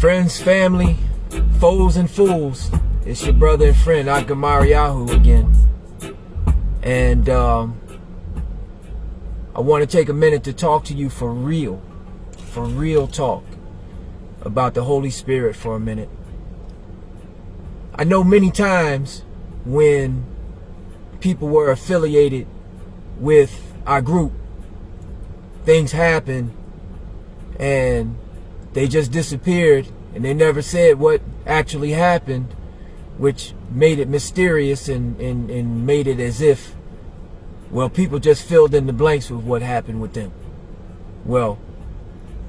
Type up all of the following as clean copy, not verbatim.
Friends, family, foes and fools, it's your brother and friend, Gamariyahu again. And I want to take a minute to talk to you for real talk about the Holy Spirit for a minute. I know many times when people were affiliated with our group, things happened and they just disappeared and they never said what actually happened, which made it mysterious and made it as if, well, people just filled in the blanks with what happened with them. Well,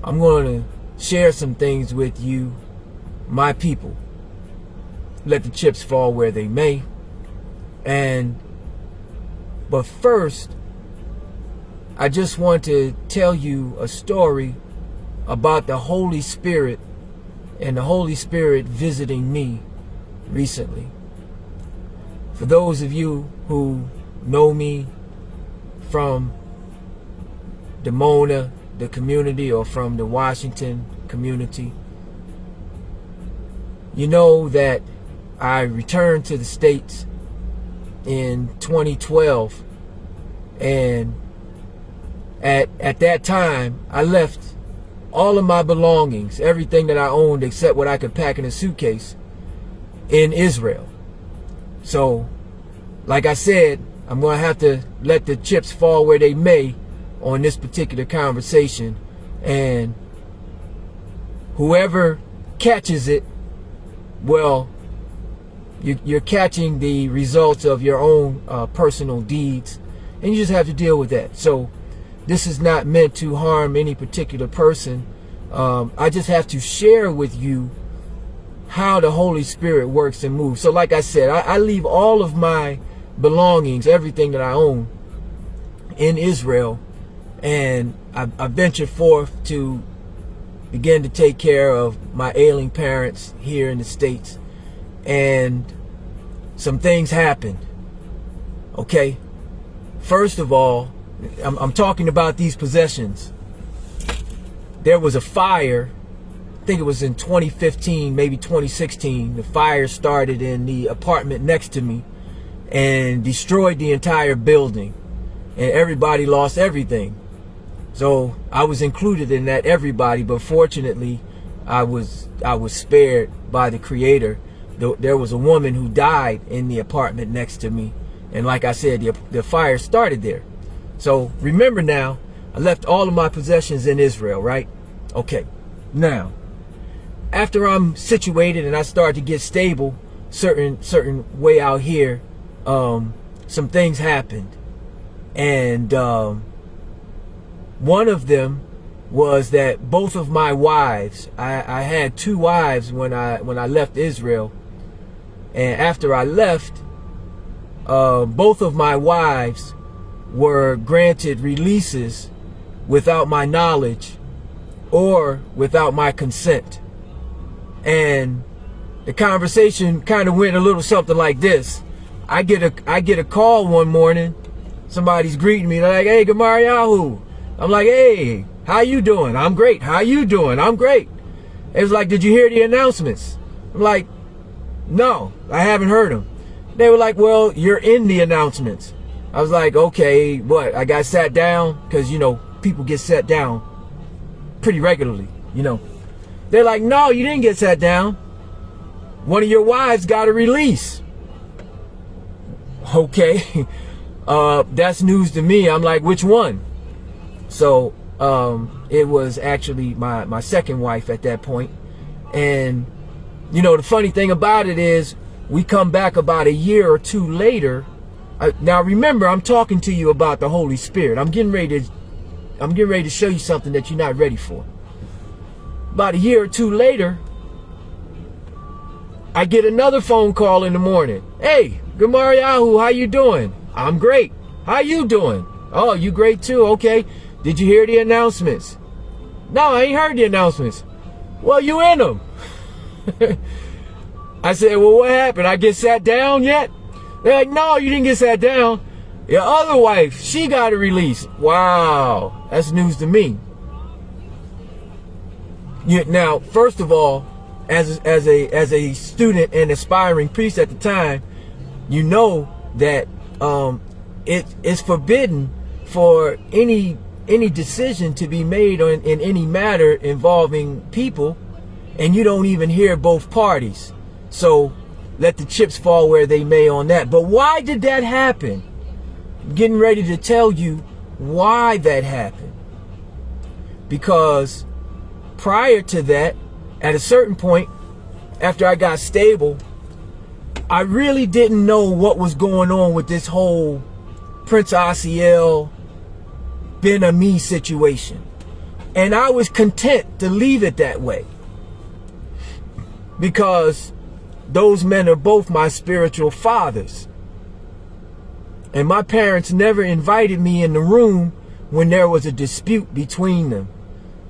I'm going to share some things with you, my people. Let the chips fall where they may. But first, I just want to tell you a story about the Holy Spirit and the Holy Spirit visiting me recently. For those of you who know me from the Mona, the community, or from the Washington community, you know that I returned to the States in 2012, and at that time I left all of my belongings, everything that I owned except what I could pack in a suitcase, in Israel. So, like I said, I'm going to have to let the chips fall where they may on this particular conversation, and whoever catches it, well, you're catching the results of your own personal deeds, and you just have to deal with that. So this is not meant to harm any particular person. I just have to share with you how the Holy Spirit works and moves. So like I said, I leave all of my belongings, everything that I own, in Israel, and I venture forth to begin to take care of my ailing parents here in the States. And some things happened. Okay, first of all, I'm talking about these possessions. There was a fire, I think it was in 2015, maybe 2016. The fire started in the apartment next to me and destroyed the entire building, and everybody lost everything. So I was included in that everybody, but fortunately I was spared by the Creator. There was a woman who died in the apartment next to me, and like I said, the fire started there. So remember now, I left all of my possessions in Israel, right? Okay, now after I'm situated and I start to get stable certain way out here, some things happened, and one of them was that both of my wives, I had two wives when I left Israel, and after I left, both of my wives were granted releases without my knowledge or without my consent. And the conversation kind of went a little something like this. I get a call one morning. Somebody's greeting me. They're like, "Hey, Gamariyahu." I'm like, "Hey, how you doing?" "I'm great." "How you doing?" "I'm great." It was like, "Did you hear the announcements?" I'm like, "No, I haven't heard them." They were like, "Well, you're in the announcements." I was like, "Okay, what? I got sat down?" Because, you know, people get sat down pretty regularly, you know. They're like, "No, you didn't get sat down. One of your wives got a release." Okay, that's news to me. I'm like, "Which one?" So it was actually my second wife at that point. And, you know, the funny thing about it is, we come back about a year or two later. Now remember, I'm talking to you about the Holy Spirit. I'm getting ready to show you something that you're not ready for. About a year or two later, I get another phone call in the morning. "Hey, Gamariyahu, how you doing?" "I'm great." "How you doing?" "Oh, you great too. Okay. Did you hear the announcements?" "No, I ain't heard the announcements." "Well, you in them." I said, "Well, what happened? I get sat down yet?" They're like, "No, you didn't get sat down. Your other wife, she got a release." Wow, that's news to me. Now, first of all, as a student and aspiring priest at the time, you know that it's forbidden for any decision to be made in any matter involving people, and you don't even hear both parties. So let the chips fall where they may on that. But why did that happen? I'm getting ready to tell you why that happened. Because prior to that, at a certain point, after I got stable, I really didn't know what was going on with this whole Prince Asiel Ben Ami situation. And I was content to leave it that way, because those men are both my spiritual fathers. And my parents never invited me in the room when there was a dispute between them.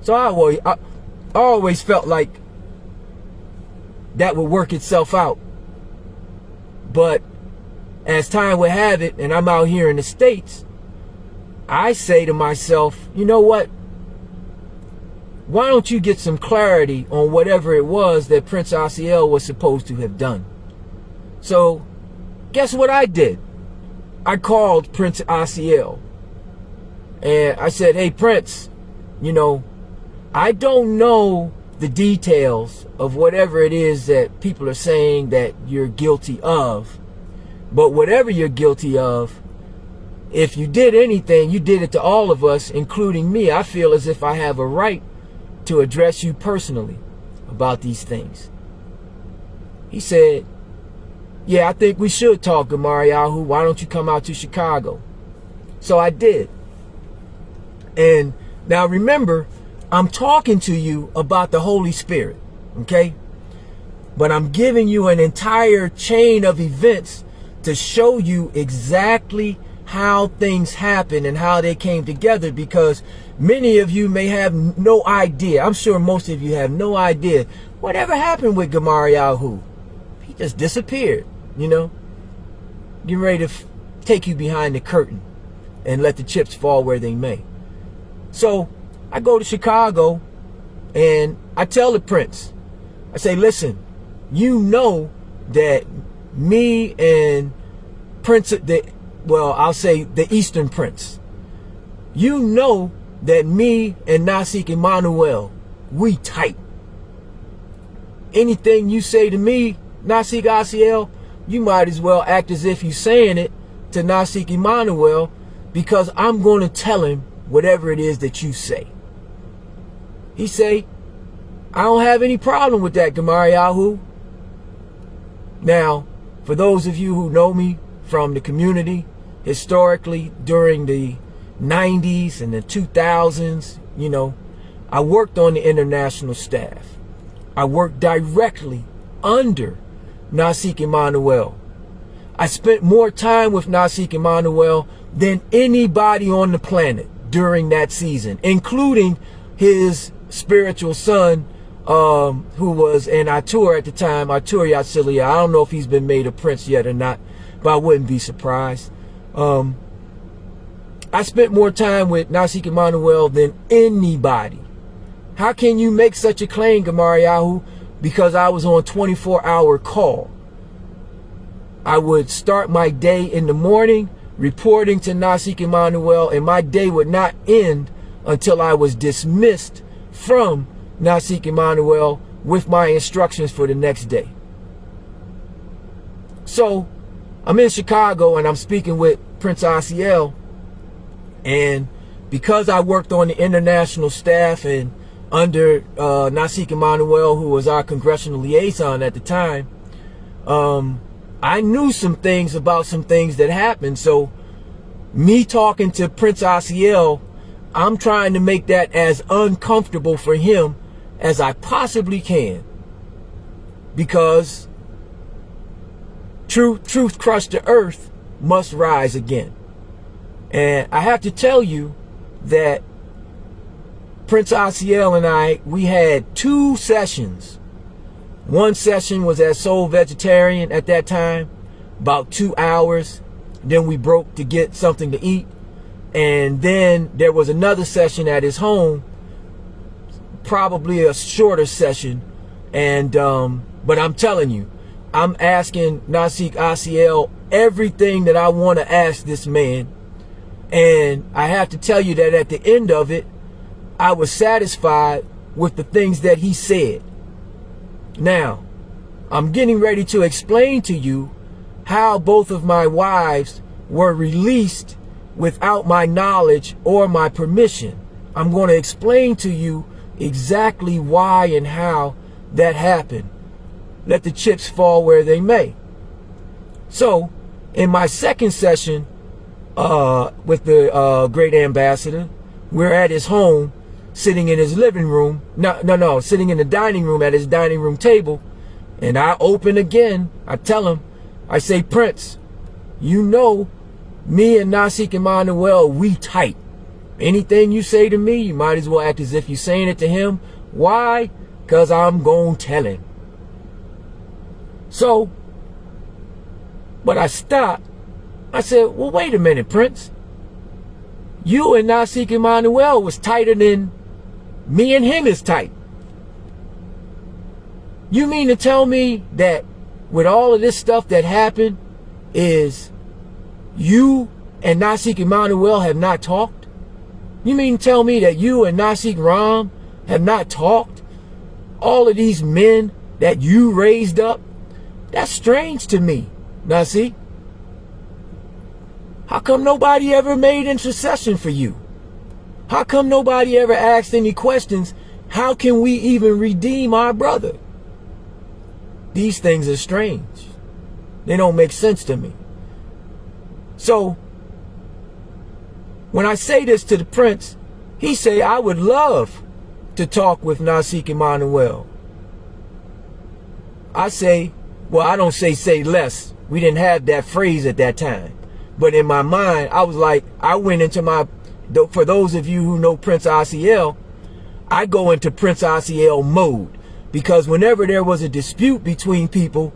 So I always felt like that would work itself out. But as time would have it, and I'm out here in the States, I say to myself, you know what? Why don't you get some clarity on whatever it was that Prince Asiel was supposed to have done? So guess what I did? I called Prince Asiel and I said, hey, Prince, you know, I don't know the details of whatever it is that people are saying that you're guilty of, but whatever you're guilty of, if you did anything, you did it to all of us, including me. I feel as if I have a right to address you personally about these things. He said, yeah, I think we should talk, Gamariyahu. Why don't you come out to Chicago? So I did. And now remember, I'm talking to you about the Holy Spirit, okay? But I'm giving you an entire chain of events to show you exactly how things happen and how they came together, because many of you may have no idea. I'm sure most of you have no idea whatever happened with Gamariyahu. He just disappeared, you know. Getting ready to take you behind the curtain and let the chips fall where they may. So I go to Chicago and I tell the prince, I say, listen, you know that me and I'll say the Eastern Prince, you know that me and Nasik Emmanuel, we tight. Anything you say to me, Nasik Asiel, you might as well act as if you're saying it to Nasik Emmanuel, because I'm going to tell him whatever it is that you say. He say, I don't have any problem with that, Gamariyahu. Now, for those of you who know me from the community, historically, during the 90s and the 2000s, you know, I worked on the international staff. I worked directly under Nasik Emmanuel. I spent more time with Nasik Emmanuel than anybody on the planet during that season, including his spiritual son, who was an Atur at the time, Atur Yatsilia. I don't know if he's been made a prince yet or not, but I wouldn't be surprised. I spent more time with Nasik Emmanuel than anybody. How can you make such a claim, Gamariyahu? Because I was on 24-hour call. I would start my day in the morning reporting to Nasik Emmanuel, and my day would not end until I was dismissed from Nasik Emmanuel with my instructions for the next day. So I'm in Chicago and I'm speaking with Prince Asiel, and because I worked on the international staff and under Nasik Emmanuel, who was our congressional liaison at the time, I knew some things about some things that happened. So me talking to Prince Asiel, I'm trying to make that as uncomfortable for him as I possibly can, because truth crushed to earth must rise again. And I have to tell you that Prince Asiel and I, we had 2 sessions. One session was at Soul Vegetarian at that time, about 2 hours. Then we broke to get something to eat. And then there was another session at his home, probably a shorter session. And but I'm telling you, I'm asking Nasik Asiel everything that I want to ask this man. And I have to tell you that at the end of it, I was satisfied with the things that he said. Now, I'm getting ready to explain to you how both of my wives were released without my knowledge or my permission. I'm going to explain to you exactly why and how that happened. Let the chips fall where they may. So, in my second session with the great ambassador, we're at his home, sitting in his living room. No, sitting in the dining room at his dining room table. And I open again. I tell him, I say, Prince, you know, me and Nasik Emmanuel, we tight. Anything you say to me, you might as well act as if you're saying it to him. Why? Because I'm going to tell him. So, but I stopped. I said, well, wait a minute, Prince. You and Nasik Emmanuel was tighter than me and him is tight. You mean to tell me that with all of this stuff that happened is you and Nasik Emmanuel have not talked? You mean to tell me that you and Nasik Ram have not talked? All of these men that you raised up? That's strange to me, Nasik. How come nobody ever made intercession for you? How come nobody ever asked any questions? How can we even redeem our brother? These things are strange. They don't make sense to me. So, when I say this to the prince, he say, I would love to talk with Nasik Emmanuel. I say, well, I don't say less. We didn't have that phrase at that time. But in my mind, I was like, I went into my, for those of you who know Prince Asiel, I go into Prince Asiel mode. Because whenever there was a dispute between people,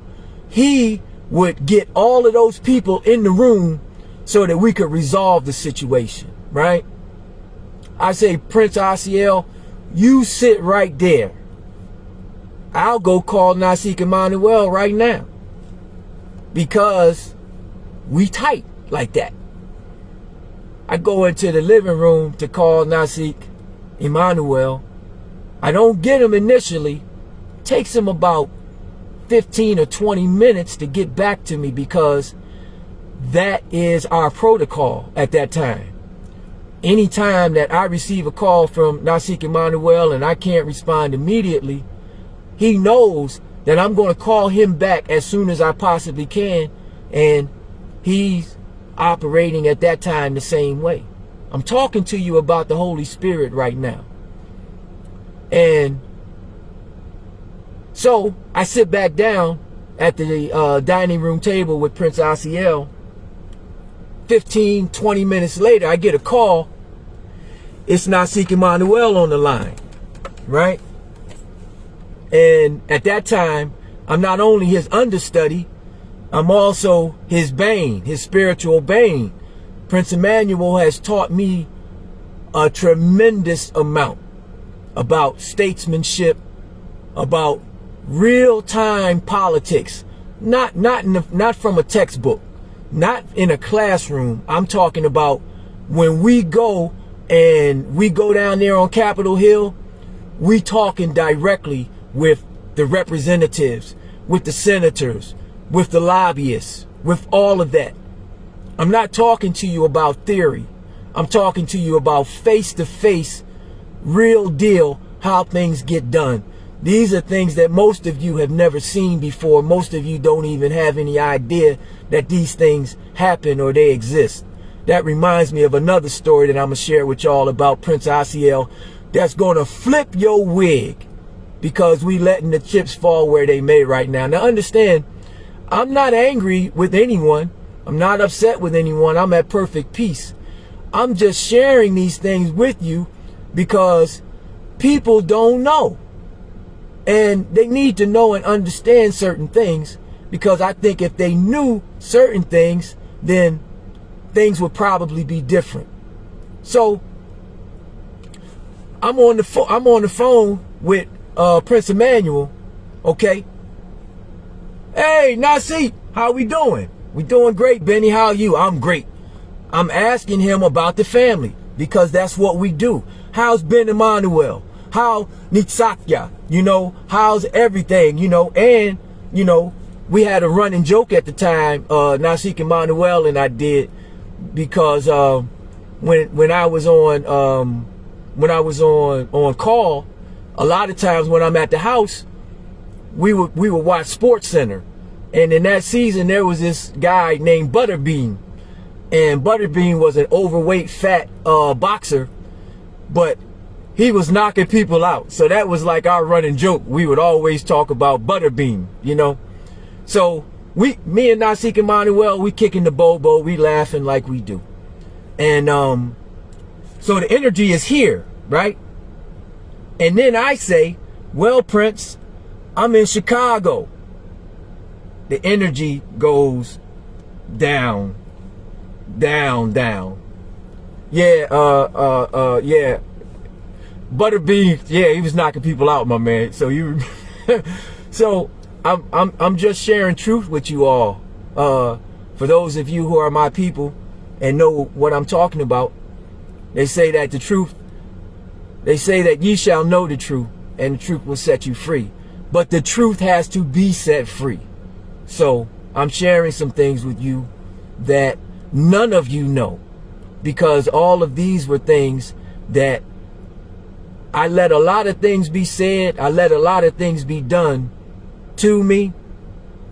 he would get all of those people in the room so that we could resolve the situation, right? I say, Prince Asiel, you sit right there. I'll go call Nasik Emmanuel right now. Because we tight like that. I go into the living room to call Nasik Emmanuel. I don't get him initially. Takes him about 15 or 20 minutes to get back to me because that is our protocol at that time. Anytime that I receive a call from Nasik Emmanuel and I can't respond immediately, he knows that I'm going to call him back as soon as I possibly can, and he's operating at that time the same way. I'm talking to you about the Holy Spirit right now. And so I sit back down at the dining room table with Prince Asiel. 15, 20 minutes later, I get a call. It's Nasik Emmanuel on the line, right? And at that time, I'm not only his understudy, I'm also his bane, his spiritual bane. Prince Emmanuel has taught me a tremendous amount about statesmanship, about real-time politics, not from a textbook, not in a classroom. I'm talking about when we go down there on Capitol Hill, we talking directly with the representatives, with the senators, with the lobbyists, with all of that. I'm not talking to you about theory. I'm talking to you about face-to-face, real deal, how things get done. These are things that most of you have never seen before. Most of you don't even have any idea that these things happen or they exist. That reminds me of another story that I'm going to share with y'all about Prince Asiel that's going to flip your wig because we letting the chips fall where they may right now. Now understand, I'm not angry with anyone. I'm not upset with anyone. I'm at perfect peace. I'm just sharing these things with you because people don't know. And they need to know and understand certain things, because I think if they knew certain things, then things would probably be different. So I'm on the phone with Prince Emmanuel, Okay? Hey, Nasi, how we doing? We doing great, Benny. How are you? I'm great. I'm asking him about the family because that's what we do. How's Ben Emmanuel? How Nitzakya? You know, how's everything? You know, and, you know, we had a running joke at the time, Nasik Emmanuel and I did, because when I was on call, a lot of times when I'm at the house, we would watch Sports Center, and in that season there was this guy named Butterbean, and Butterbean was an overweight fat boxer, but he was knocking people out. So that was like our running joke. We would always talk about Butterbean, you know. So me and Nasik Emmanuel, we kicking the bobo, we laughing like we do. And so the energy is here, right? And then I say, well, Prince, I'm in Chicago. The energy goes down, down, down. Yeah, yeah. Butterbean, yeah, he was knocking people out, my man. So you, so I'm just sharing truth with you all. For those of you who are my people and know what I'm talking about, they say that the truth, they say that ye shall know the truth, and the truth will set you free. But the truth has to be set free. So I'm sharing some things with you that none of you know, because all of these were things that I let a lot of things be said, I let a lot of things be done to me,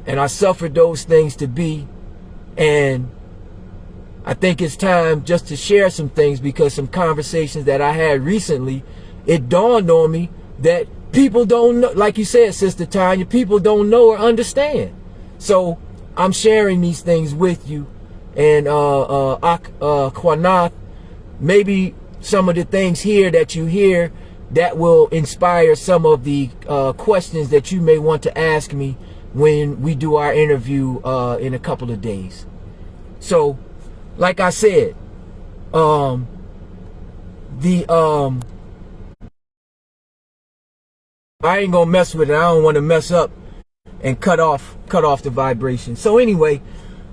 and I suffered those things to be. And I think it's time just to share some things, because some conversations that I had recently, it dawned on me that people don't know, like you said, Sister Tanya, people don't know or understand. So I'm sharing these things with you. And Qanath, maybe some of the things here that you hear that will inspire some of the questions that you may want to ask me when we do our interview in a couple of days. So, like I said, I ain't gonna mess with it. I don't want to mess up and cut off the vibration. So anyway,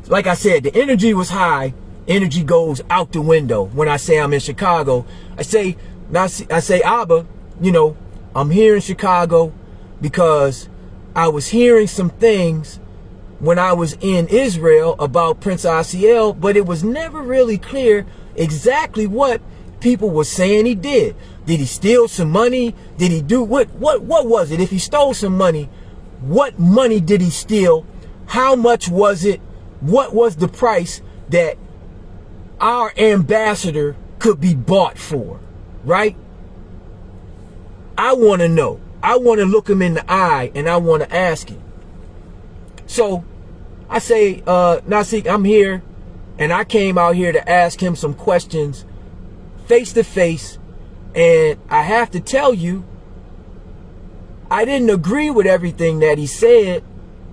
like I said, the energy was high. Energy goes out the window. When I say I'm in Chicago, I say, Abba, you know, I'm here in Chicago because I was hearing some things when I was in Israel about Prince Asiel, but it was never really clear exactly what people were saying he did. Did he steal some money? Did he do what was it? If he stole some money, what money did he steal? How much was it? What was the price that our ambassador could be bought for, right? I want to know. I want to look him in the eye and I want to ask him. So I say, Nasik, I'm here, and I came out here to ask him some questions face to face. And I have to tell you, I didn't agree with everything that he said,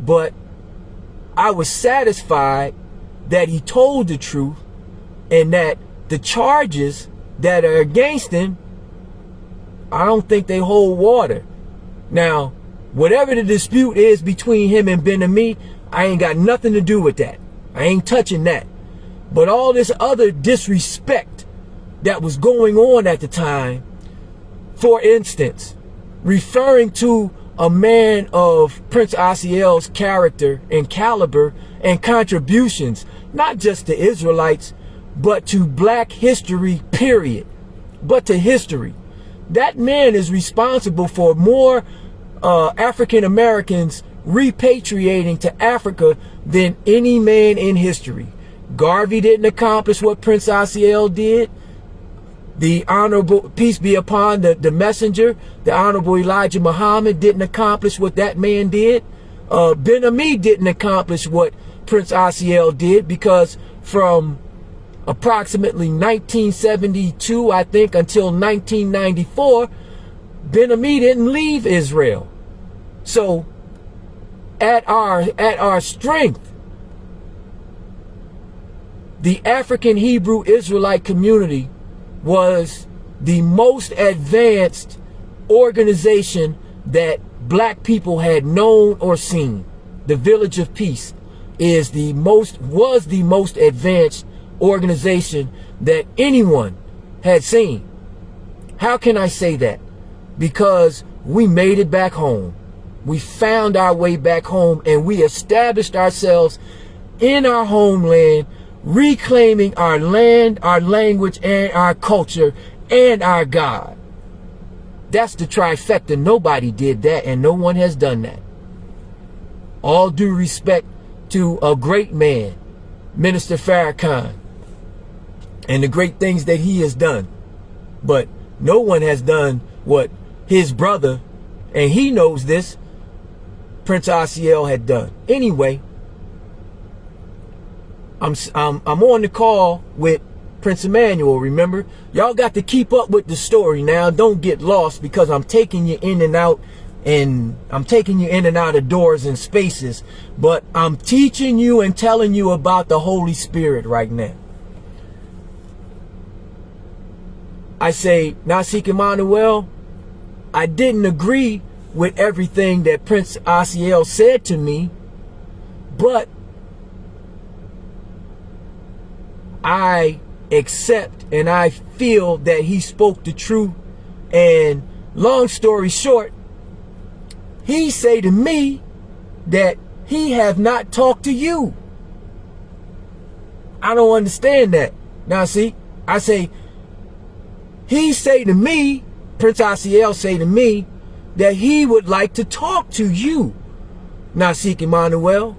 but I was satisfied that he told the truth, and that the charges that are against him, I don't think they hold water. Now, whatever the dispute is between him and Ben-Ami, I ain't got nothing to do with that. I ain't touching that. But all this other disrespect that was going on at the time, for instance, referring to a man of Prince Asiel's character and caliber and contributions, not just to Israelites, but to black history, period, but to history. That man is responsible for more African Americans repatriating to Africa than any man in history. Garvey didn't accomplish what Prince Asiel did. The Honorable, peace be upon the messenger, the Honorable Elijah Muhammad didn't accomplish what that man did. Ben-Ami didn't accomplish what Prince Asiel did, because from approximately 1972, I think, until 1994, Ben-Ami didn't leave Israel. So at our strength, the African Hebrew Israelite community was the most advanced organization that black people had known or seen. The Village of Peace was the most advanced organization that anyone had seen. How can I say that? Because we made it back home. We found our way back home, and we established ourselves in our homeland, reclaiming our land, our language, and our culture, and our God. That's the trifecta. Nobody did that, and no one has done that. All due respect to a great man, Minister Farrakhan, and the great things that he has done. But no one has done what his brother, and he knows this, Prince Asiel had done. Anyway, I'm on the call with Prince Emmanuel, remember? Y'all got to keep up with the story now. Don't get lost, because I'm taking you in and out, and I'm taking you in and out of doors and spaces, but I'm teaching you and telling you about the Holy Spirit right now. I say, Nasik Emmanuel, I didn't agree with everything that Prince Asiel said to me, but I accept and I feel that he spoke the truth. And long story short, he say to me that he have not talked to you. I don't understand that. Now see, I say, he say to me, Prince Asiel say to me, that he would like to talk to you, Nasik Emmanuel.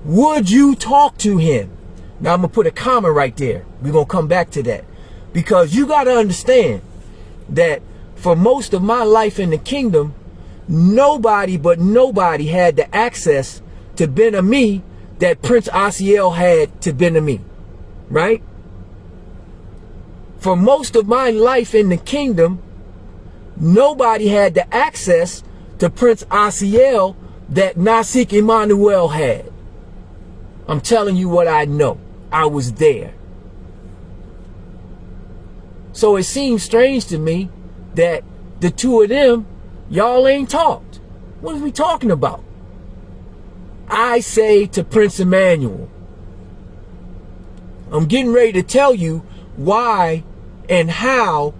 Would you talk to him? Now I'm going to put a comma right there. We're going to come back to that. Because you got to understand that for most of my life in the kingdom, nobody but nobody had the access to Ben-Ami that Prince Asiel had to Ben-Ami. Right? For most of my life in the kingdom, nobody had the access to Prince Asiel that Nasik Emmanuel had. I'm telling you what I know. I was there. So it seems strange to me that the two of them, y'all ain't talked. What are we talking about? I say to Prince Emmanuel, I'm getting ready to tell you why and how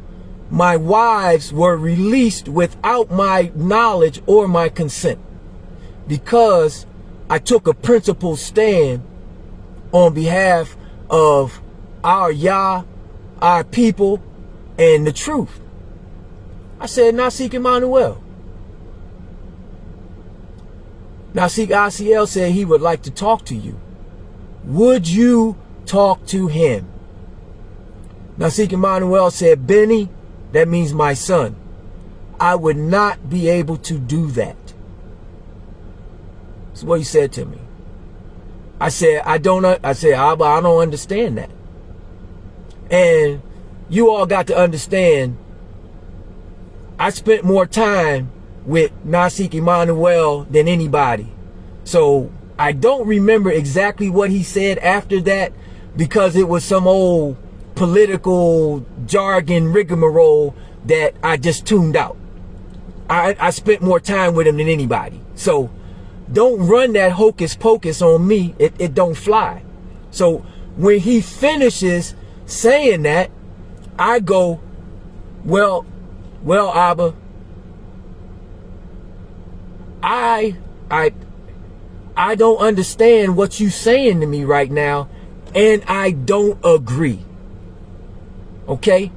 my wives were released without my knowledge or my consent. Because I took a principled stand on behalf of our Yah, our people, and the truth. I said, Nasik Emmanuel. Nasik Asiel said he would like to talk to you. Would you talk to him? Nasik Emmanuel said, Benny, that means my son, I would not be able to do that. That's what he said to me. I said, Abba, I don't understand that. And you all got to understand, I spent more time with Nasik Emmanuel than anybody. So I don't remember exactly what he said after that, because it was some old political jargon rigmarole that I just tuned out. I spent more time with him than anybody. So don't run that hocus pocus on me. It don't fly. So when he finishes saying that, I go, well, Abba, I don't understand what you saying to me right now, and I don't agree. Okay?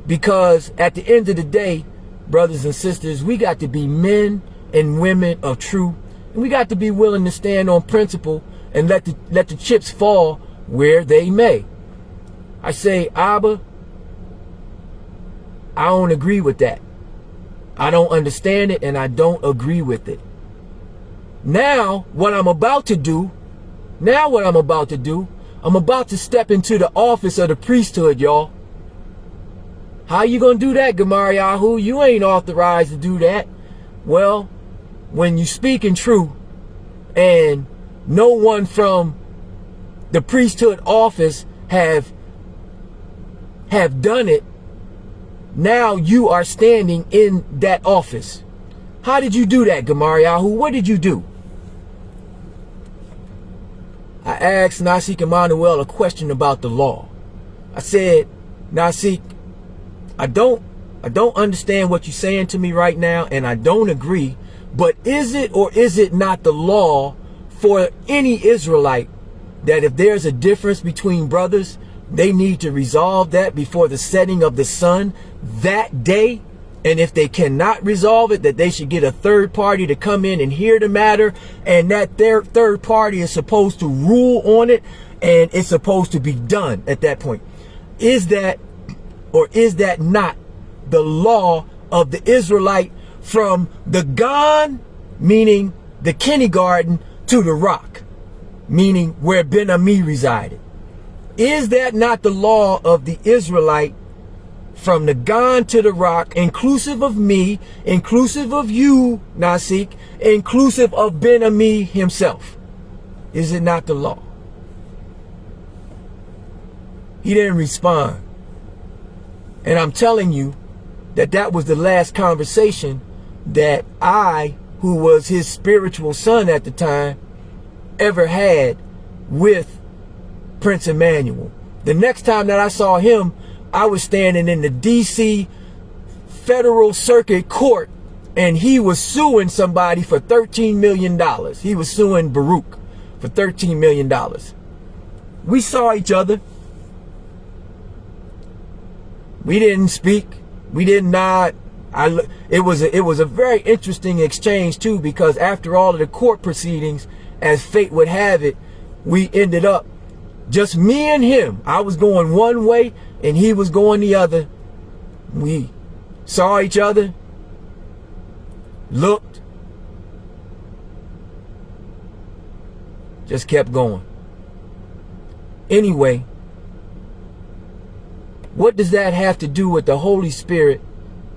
Because at the end of the day, brothers and sisters, we got to be men and women of truth, and we got to be willing to stand on principle and let the chips fall where they may. I say, Abba, I don't agree with that. I don't understand it, and I don't agree with it. Now, what I'm about to do, I'm about to step into the office of the priesthood, y'all. How you gonna do that, Gamariyahu? You ain't authorized to do that. Well, when you speak in truth, and no one from the priesthood office have done it, now you are standing in that office. How did you do that, Gamariyahu? What did you do? I asked Nasik Emmanuel a question about the law. I said, Nasik, I don't understand what you're saying to me right now, and I don't agree, but is it or is it not the law for any Israelite that if there's a difference between brothers, they need to resolve that before the setting of the sun that day? And if they cannot resolve it, that they should get a third party to come in and hear the matter, and that their third party is supposed to rule on it, and it's supposed to be done at that point. Is that or is that not the law of the Israelite from the Gan, meaning the kindergarten, to the rock, meaning where Ben Ami resided? Is that not the law of the Israelite from the Gan to the rock, inclusive of me, inclusive of you, Nasik, inclusive of Ben Ami himself? Is it not the law? He didn't respond. And I'm telling you that that was the last conversation that I, who was his spiritual son at the time, ever had with Prince Emmanuel. The next time that I saw him, I was standing in the D.C. Federal Circuit Court, and he was suing somebody for $13 million. He was suing Baruch for $13 million. We saw each other. We didn't speak. We did not. It was a very interesting exchange too, because after all of the court proceedings, as fate would have it, we ended up just me and him. I was going one way and he was going the other. We saw each other, looked, just kept going. Anyway, what does that have to do with the Holy Spirit?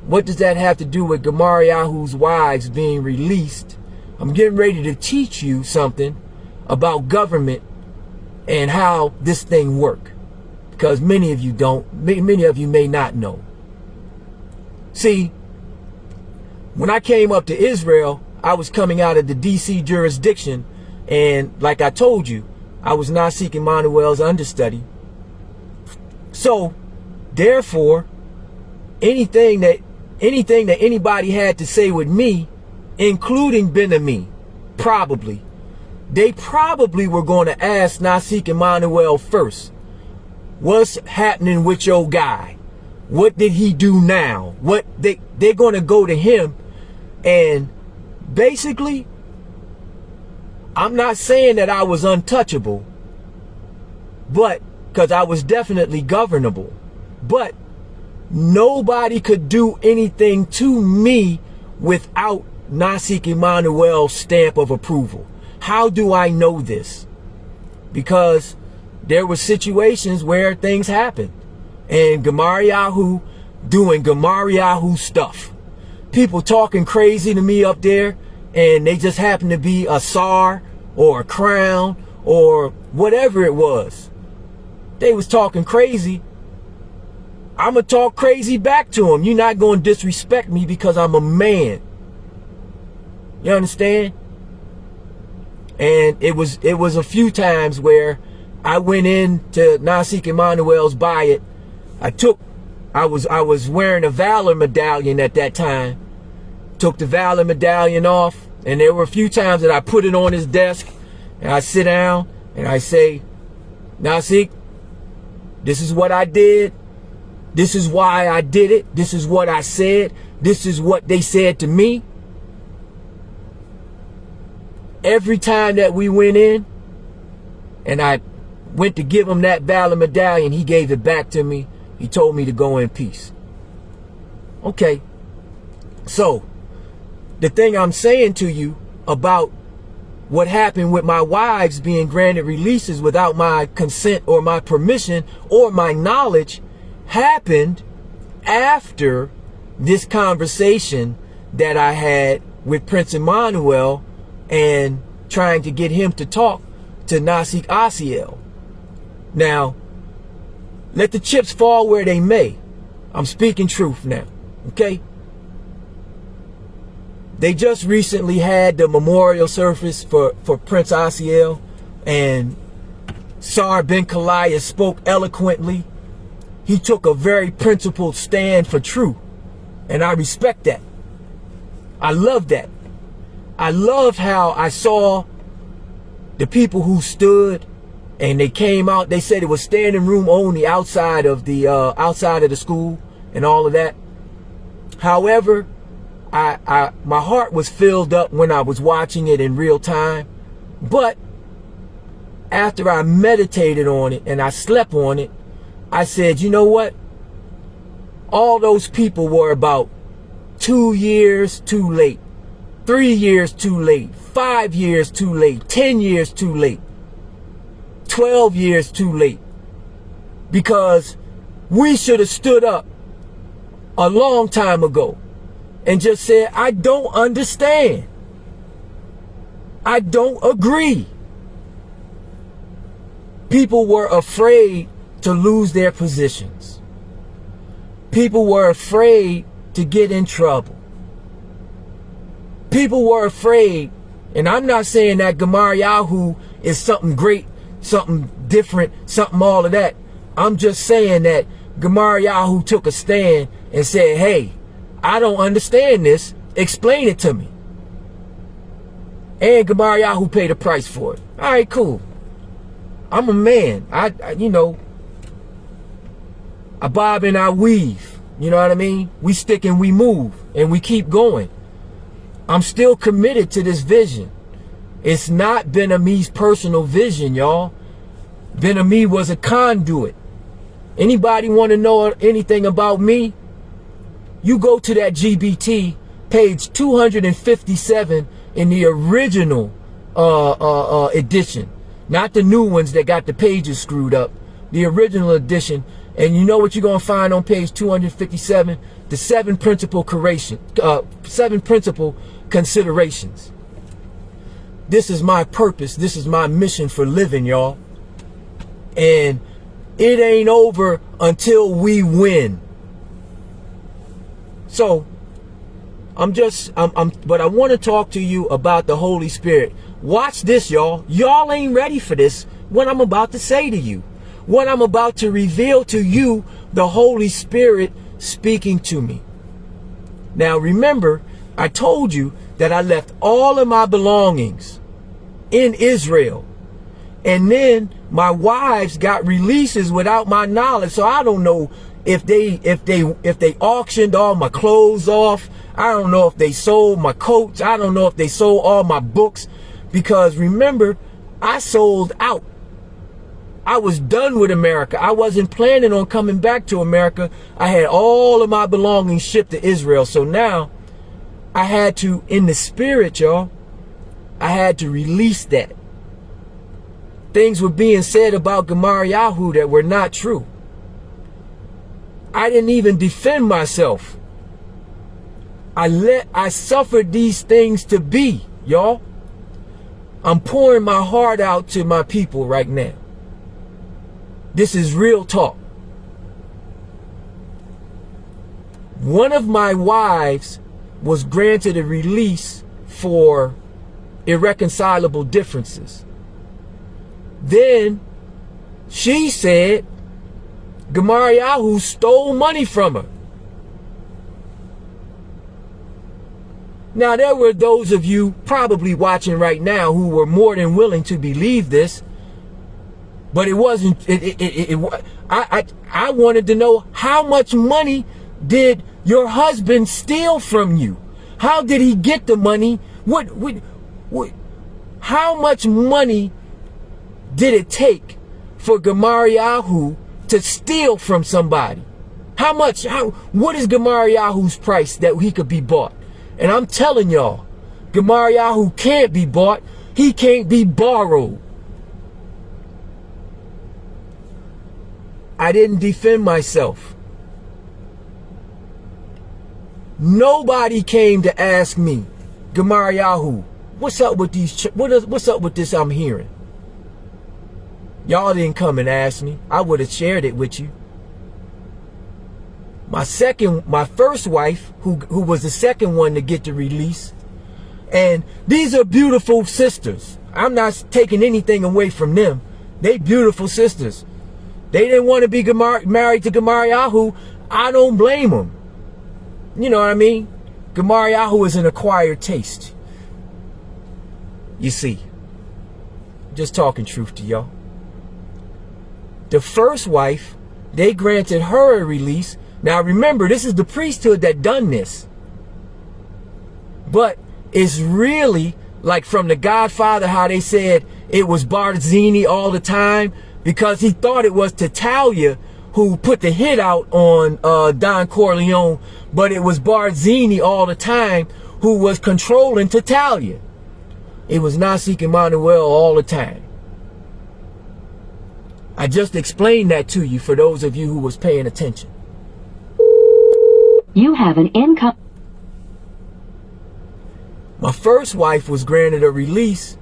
What does that have to do with Gamariyahu's wives being released? I'm getting ready to teach you something about government and how this thing works, because many of you don't. Many of you may not know. See, when I came up to Israel, I was coming out of the D.C. jurisdiction, and like I told you, I was Nasik Emmanuel's understudy. So, therefore, anything that anybody had to say with me, including Ben Ami, they probably were going to ask Nasik Emmanuel first, what's happening with your guy? What did he do now? They're going to go to him, and basically, I'm not saying that I was untouchable, but because I was definitely governable, but nobody could do anything to me without Nasik Emmanuel's stamp of approval. How do I know this? Because there were situations where things happened, and Gamariyahu doing Gamariyahu stuff. People talking crazy to me up there, and they just happen to be a SAR or a crown or whatever it was. They was talking crazy. I'm going to talk crazy back to them. You're not going to disrespect me because I'm a man. You understand? And it was a few times where I went into Nasik Emmanuel's Bayit. I was wearing a Valor medallion at that time. Took the Valor medallion off, and there were a few times that I put it on his desk, and I sit down and I say, Nasik, this is what I did. This is why I did it. This is what I said. This is what they said to me. Every time that we went in and I went to give him that Valor medallion, he gave it back to me. He told me to go in peace. Okay. So, the thing I'm saying to you about what happened with my wives being granted releases without my consent or my permission or my knowledge happened after this conversation that I had with Prince Emmanuel and trying to get him to talk to Nasik Asiel. Now, let the chips fall where they may. I'm speaking truth now, okay? They just recently had the memorial service for Prince Asiel, and Sar Ben Kalaya spoke eloquently. He took a very principled stand for truth, and I respect that. I love that. I love how I saw the people who stood and they came out. They said it was standing room only outside of the school and all of that. However, my heart was filled up when I was watching it in real time. But after I meditated on it and I slept on it, I said, you know what? All those people were about 2 years too late, 3 years too late, 5 years too late, 10 years too late, 12 years too late. Because we should have stood up a long time ago and just said, I don't understand. I don't agree. People were afraid to lose their positions. People were afraid to get in trouble. People were afraid, and I'm not saying that Gamariyahu is something great, something different, something all of that. I'm just saying that Gamariyahu took a stand and said, hey, I don't understand this. Explain it to me. And Gamariyahu paid a price for it. All right, cool. I'm a man. I bob and I weave. You know what I mean? We stick and we move and we keep going. I'm still committed to this vision. It's not Ben-Ami's personal vision, y'all. Ben-Ami was a conduit. Anybody want to know anything about me? You go to that GBT, page 257 in the original edition. Not the new ones that got the pages screwed up. The original edition. And you know what you're going to find on page 257? The 7 principal considerations. This is my purpose. This is my mission for living, y'all. And it ain't over until we win. So, but I want to talk to you about the Holy Spirit. Watch this, y'all. Y'all ain't ready for this, what I'm about to say to you. What I'm about to reveal to you, the Holy Spirit speaking to me. Now, remember, I told you that I left all of my belongings in Israel. And then my wives got releases without my knowledge. So I don't know if they auctioned all my clothes off. I don't know if they sold my coats. I don't know if they sold all my books. Because remember, I sold out. I was done with America. I wasn't planning on coming back to America. I had all of my belongings shipped to Israel. So now I had to, in the spirit, y'all, I had to release that. Things were being said about Gamariyahu that were not true. I didn't even defend myself. I suffered these things to be, y'all. I'm pouring my heart out to my people right now. This is real talk. One of my wives was granted a release for irreconcilable differences. Then she said Gamariyahu stole money from her. Now, there were those of you probably watching right now who were more than willing to believe this. But it wasn't, I wanted to know, how much money did your husband steal from you? How did he get the money? How much money did it take for Gamariyahu to steal from somebody? What is Gamariyahu's price that he could be bought? And I'm telling y'all, Gamariyahu can't be bought. He can't be borrowed. I didn't defend myself. Nobody came to ask me, Gamariyahu, what's up with what's up with this I'm hearing? Y'all didn't come and ask me. I would have shared it with you. My first wife, who was the second one to get the release. And these are beautiful sisters. I'm not taking anything away from them. They beautiful sisters. They didn't want to be married to Gamariyahu. I don't blame them. You know what I mean? Gamariyahu is an acquired taste. You see. Just talking truth to y'all. The first wife, they granted her a release. Now remember, this is the priesthood that done this. But it's really like from the Godfather, how they said it was Barzini all the time, because he thought it was Tattaglia who put the hit out on Don Corleone, but it was Barzini all the time who was controlling Tattaglia. It was Nasik Emmanuel all the time. I just explained that to you for those of you who was paying attention. You have an income. My first wife was granted a release.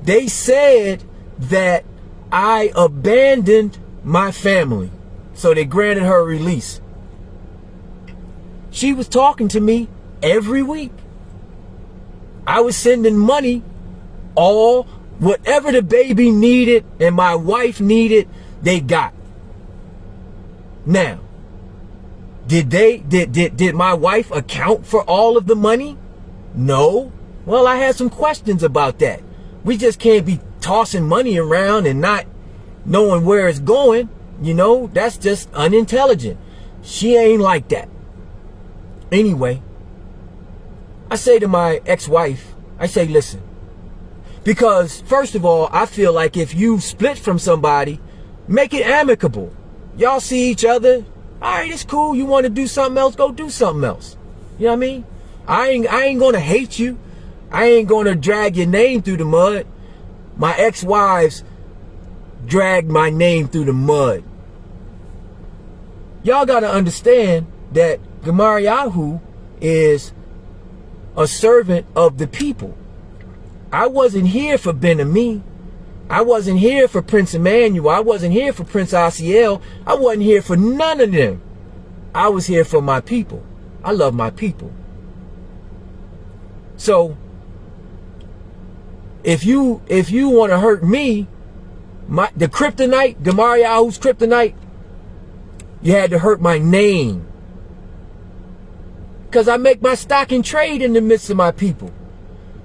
They said that I abandoned my family. So they granted her a release. She was talking to me every week. I was sending money, whatever the baby needed and my wife needed, they got. Now, did my wife account for all of the money? No. Well, I had some questions about that. We just can't be tossing money around and not knowing where it's going. You know, that's just unintelligent. She ain't like that. Anyway, I say to my ex-wife, I say, listen, because first of all, I feel like if you split from somebody, make it amicable. Y'all see each other. All right, it's cool. You want to do something else? Go do something else. You know what I mean? I ain't going to hate you. I ain't going to drag your name through the mud. My ex-wives dragged my name through the mud. Y'all got to understand that Gamariyahu is a servant of the people. I wasn't here for Ben-Ami. I wasn't here for Prince Emmanuel. I wasn't here for Prince Asiel. I wasn't here for none of them. I was here for my people. I love my people. So, if you want to hurt me, the kryptonite, Gamariyahu's kryptonite, you had to hurt my name. Because I make my stock and trade in the midst of my people.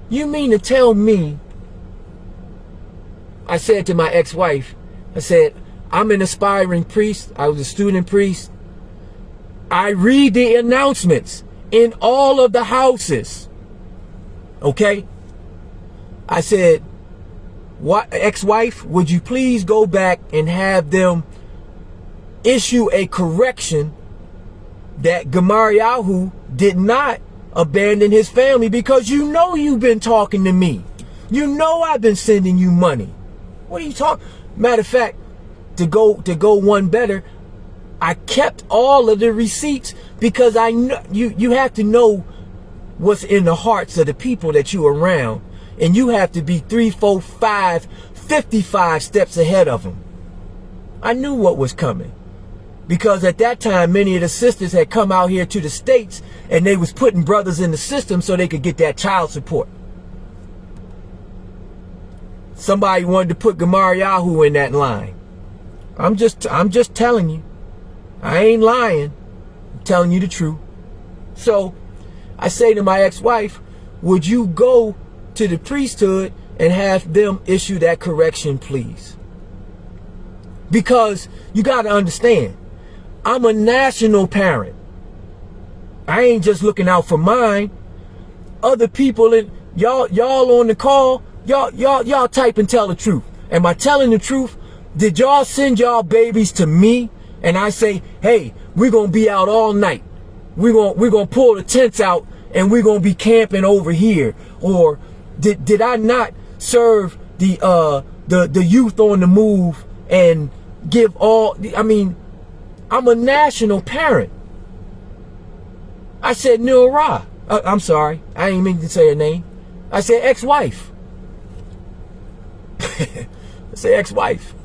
You mean to tell me, I said to my ex-wife, I said, I'm an aspiring priest. I was a student priest. I read the announcements in all of the houses. Okay? I said, what, ex-wife, would you please go back and have them issue a correction that Gamariyahu did not abandon his family, because you know you've been talking to me. You know I've been sending you money. What are you talking? Matter of fact, to go one better, I kept all of the receipts, because I know you have to know what's in the hearts of the people that you around, and you have to be 3, 4, 5, 55 steps ahead of them. I knew what was coming, because at that time many of the sisters had come out here to the States, and they was putting brothers in the system so they could get that child support. Somebody wanted to put Gamariyahu in that line. I'm just telling you. I ain't lying. I'm telling you the truth. So I say to my ex-wife, would you go to the priesthood and have them issue that correction, please? Because you got to understand, I'm a national parent. I ain't just looking out for mine. Other people, in y'all on the call, y'all type and tell the truth. Am I telling the truth? Did y'all send y'all babies to me and I say, hey, we're gonna be out all night. We're gonna pull the tents out and we're gonna be camping over here? Or did I not serve the youth on the move and give all? I mean, I'm a national parent. I said Nil Ra. I'm sorry, I ain't mean to say her name. I said ex-wife. I said ex-wife.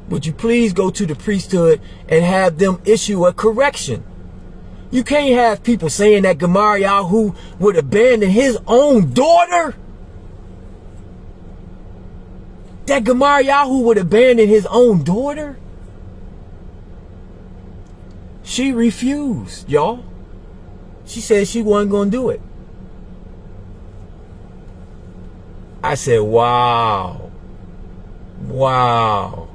Would you please go to the priesthood and have them issue a correction? You can't have people saying that Gamariyahu would abandon his own daughter. That Gamariyahu would abandon his own daughter. She refused, y'all. She said she wasn't going to do it. I said, wow. Wow.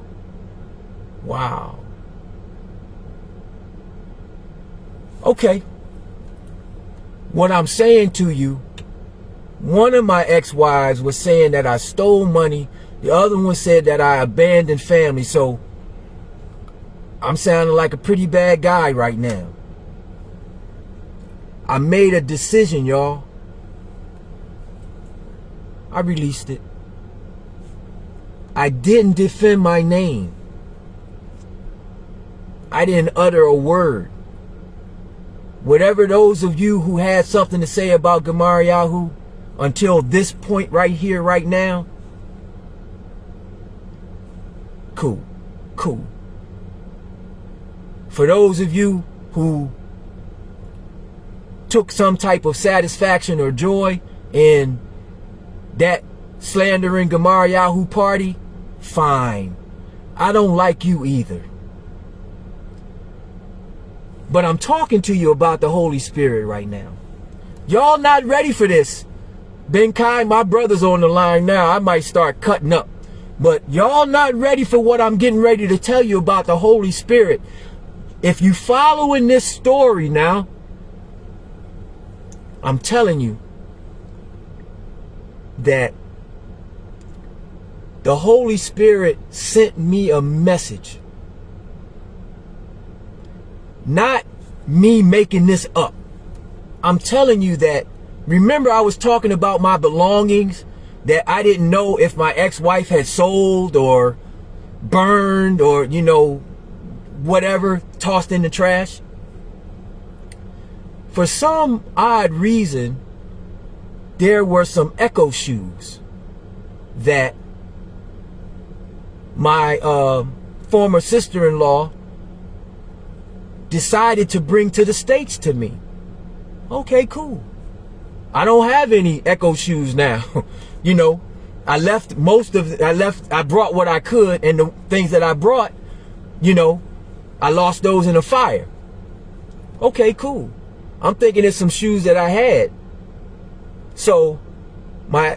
Wow. Okay. What I'm saying to you, one of my ex-wives was saying that I stole money. The other one said that I abandoned family. So I'm sounding like a pretty bad guy right now. I made a decision, y'all. I released it. I didn't defend my name. I didn't utter a word. Whatever those of you who had something to say about Gamariyahu until this point right here, right now, cool, cool. For those of you who took some type of satisfaction or joy in that slandering Gamariyahu party, fine. I don't like you either. But I'm talking to you about the Holy Spirit right now. Y'all not ready for this. Ben Kai, my brother's on the line now. I might start cutting up. But y'all not ready for what I'm getting ready to tell you about the Holy Spirit. If you following this story now, I'm telling you that the Holy Spirit sent me a message. Not me making this up. I'm telling you that, remember I was talking about my belongings that I didn't know if my ex-wife had sold or burned or, you know, whatever, tossed in the trash. For some odd reason, there were some Echo shoes that my former sister-in-law decided to bring to the States to me. Okay, cool. I don't have any Echo shoes now. You know, I brought what I could, and the things that I brought, you know, I lost those in a fire. Okay, cool. I'm thinking it's some shoes that I had. So my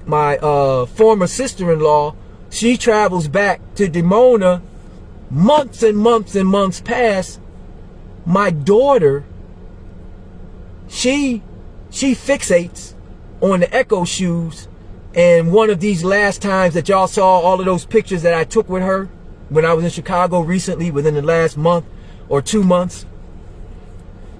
former sister-in-law, she travels back to Dimona months and months and months past. My daughter, she fixates on the Echo shoes. And one of these last times that y'all saw all of those pictures that I took with her when I was in Chicago recently, within the last month or 2 months,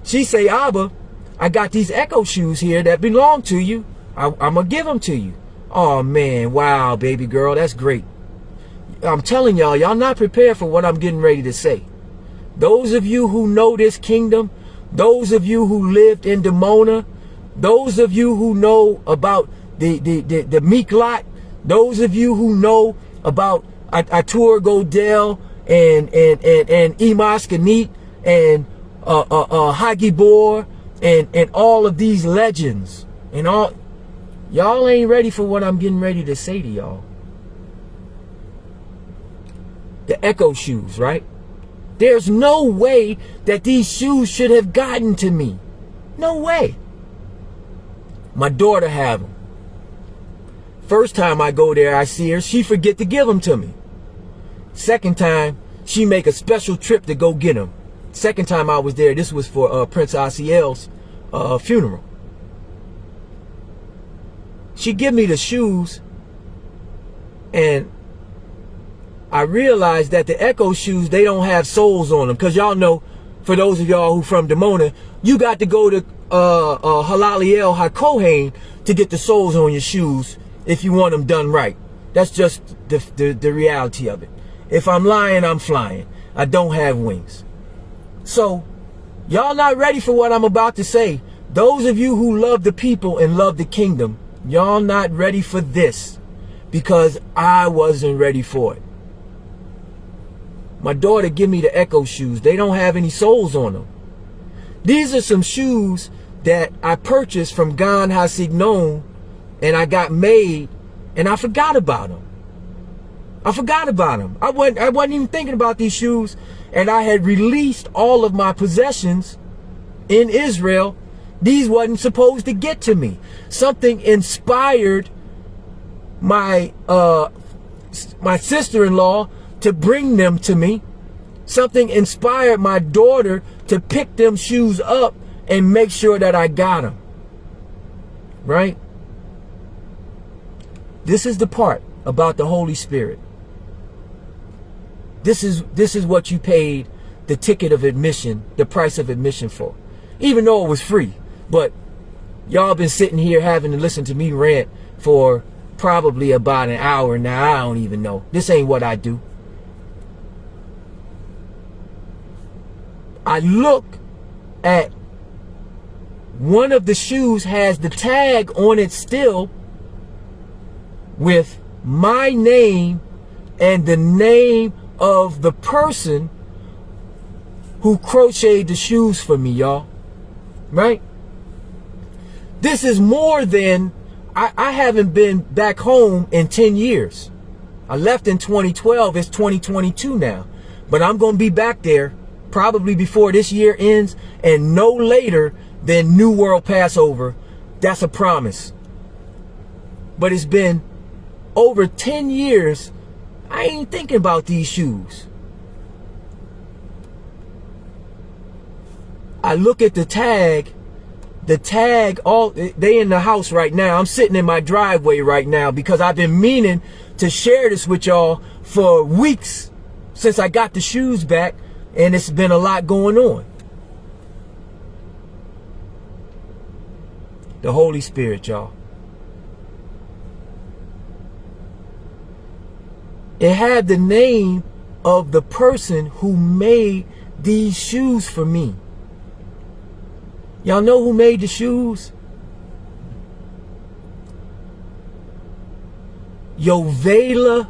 she say, Abba, I got these Echo shoes here that belong to you. I'm going to give them to you. Oh, man. Wow, baby girl. That's great. I'm telling y'all, y'all not prepared for what I'm getting ready to say. Those of you who know this kingdom, those of you who lived in Dimona, those of you who know about the Meek Lot, those of you who know about Atur Godel and Imas Qanath and Hagibor and all of these legends and all, y'all ain't ready for what I'm getting ready to say to y'all. The Echo shoes, right? There's no way that these shoes should have gotten to me. No way. My daughter have them. First time I go there, I see her, she forget to give them to me. Second time, she make a special trip to go get them. Second time I was there, this was for Prince Asiel's funeral. She give me the shoes, and I realized that the Echo shoes, they don't have soles on them. Because y'all know, for those of y'all who from Dimona, you got to go to Halaliel HaKohen to get the soles on your shoes if you want them done right. That's just the reality of it. If I'm lying, I'm flying. I don't have wings. So, y'all not ready for what I'm about to say. Those of you who love the people and love the kingdom, y'all not ready for this. Because I wasn't ready for it. My daughter give me the Echo shoes. They don't have any soles on them. These are some shoes that I purchased from Gan Hasignon, and I got made, and I forgot about them. I forgot about them. I wasn't even thinking about these shoes, and I had released all of my possessions in Israel. These wasn't supposed to get to me. Something inspired my sister-in-law to bring them to me. Something inspired my daughter to pick them shoes up and make sure that I got them. Right? This is the part about the Holy Spirit. This is what you paid the ticket of admission, the price of admission for. Even though it was free. But y'all been sitting here having to listen to me rant for probably about an hour now. I don't even know. This ain't what I do. I look at one of the shoes has the tag on it still with my name and the name of the person who crocheted the shoes for me, y'all. Right? This is more than, I haven't been back home in 10 years. I left in 2012. It's 2022 now. But I'm going to be back there probably before this year ends, and no later than New World Passover. That's a promise. But it's been over 10 years. I ain't thinking about these shoes. I look at the tag, all they in the house right now. I'm sitting in my driveway right now because I've been meaning to share this with y'all for weeks since I got the shoes back, and it's been a lot going on. The Holy Spirit, y'all. It had the name of the person who made these shoes for me. Y'all know who made the shoes? Yovela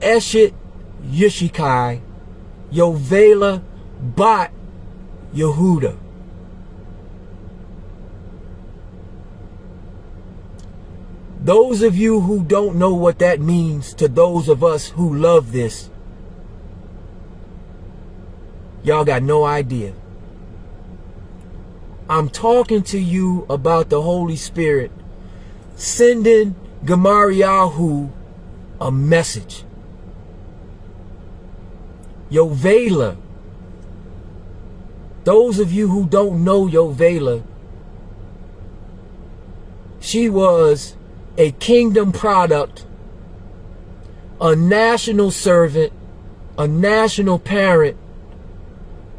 Eshet Yishikai, Yovela Bat Yehuda. Those of you who don't know what that means, to those of us who love this, y'all got no idea. I'm talking to you about the Holy Spirit sending Gamariyahu a message. Yovela. Those of you who don't know Yovela, she was a kingdom product, a national servant, a national parent,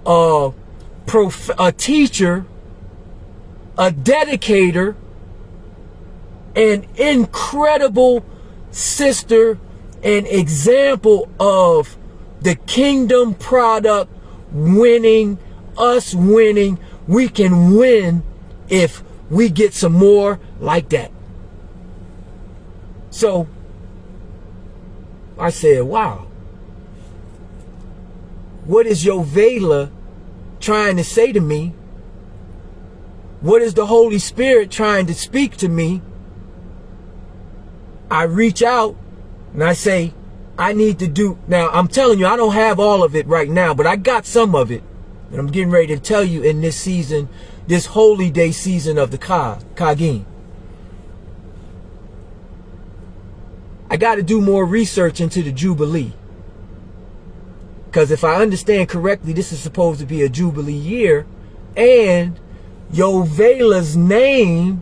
a teacher, a dedicator, an incredible sister, an example of the kingdom product winning, us winning. We can win if we get some more like that. So I said, wow, what is Yovela trying to say to me? What is the Holy Spirit trying to speak to me? I reach out and I say, I need to do. Now, I'm telling you, I don't have all of it right now, but I got some of it. And I'm getting ready to tell you in this season, this holy day season of the Kagin. I got to do more research into the Jubilee. Because if I understand correctly, this is supposed to be a Jubilee year. And Yovela's name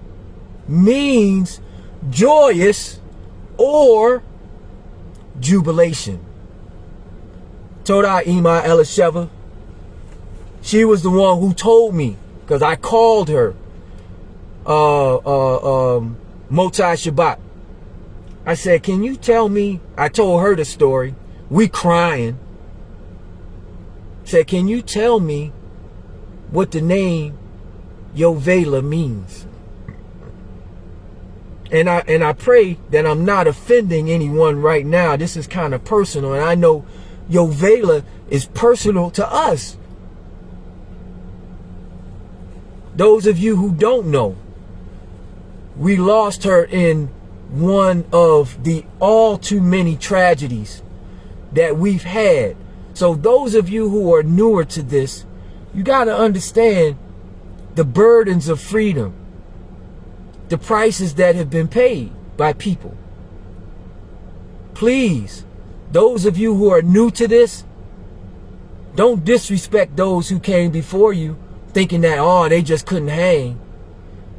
means joyous or jubilation. Toda Ima Elisheva. She was the one who told me, because I called her Motai Shabbat. I said, can you tell me? I told her the story. We crying. Said, can you tell me what the name Yovela means? And I pray that I'm not offending anyone right now. This is kind of personal, and I know Yovela is personal to us. Those of you who don't know, we lost her in one of the all too many tragedies that we've had. So those of you who are newer to this, you got to understand the burdens of freedom, the prices that have been paid by people. Please, those of you who are new to this, don't disrespect those who came before you thinking that, oh, they just couldn't hang.